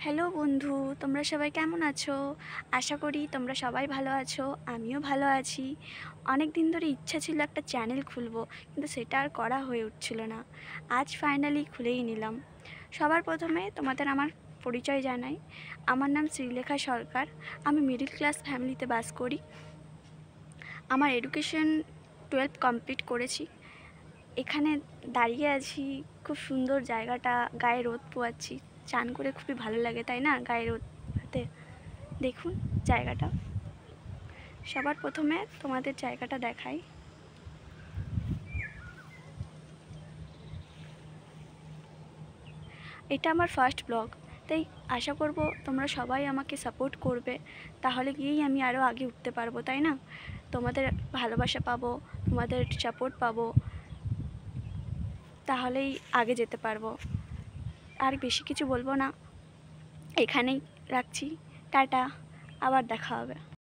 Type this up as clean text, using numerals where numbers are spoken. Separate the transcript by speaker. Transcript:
Speaker 1: Hello বন্ধু, তোমরা সবাই কেমন আছো? আশা করি তোমরা সবাই ভালো আছো। আমিও ভালো আছি। অনেক দিন ধরে ইচ্ছা ছিল একটা চ্যানেল খুলবো, কিন্তু সেটা আর করা হয়ে উঠছিল না। আজ ফাইনালি খুলেই নিলাম। সবার প্রথমে তোমাদের আমার পরিচয় জানাই। আমার নাম শ্রীলেখা সরকার। আমি মিডল ক্লাস ফ্যামিলিতে বাস করি। আমার এডুকেশন 12 কমপ্লিট করেছি। এখানে দাঁড়িয়ে আছি, খুব সুন্দর জায়গাটা, গায়ে রোদ পোয়াচ্ছি। চান করে খুবই ভালো লাগে, তাই না? গায়ে রোদ হাতে দেখুন জায়গাটা। সবার প্রথমে তোমাদের জায়গাটা দেখাই। এটা আমার ফার্স্ট ব্লগ, তাই আশা করব তোমরা সবাই আমাকে সাপোর্ট করবে। তাহলে গিয়েই আমি আরও আগে উঠতে পারবো, তাই না? তোমাদের ভালোবাসা পাবো, তোমাদের সাপোর্ট পাবো, তাহলেই আগে যেতে পারবো। আর বেশি কিছু বলবো না, এখানেই রাখছি। টাটা, আবার দেখা হবে।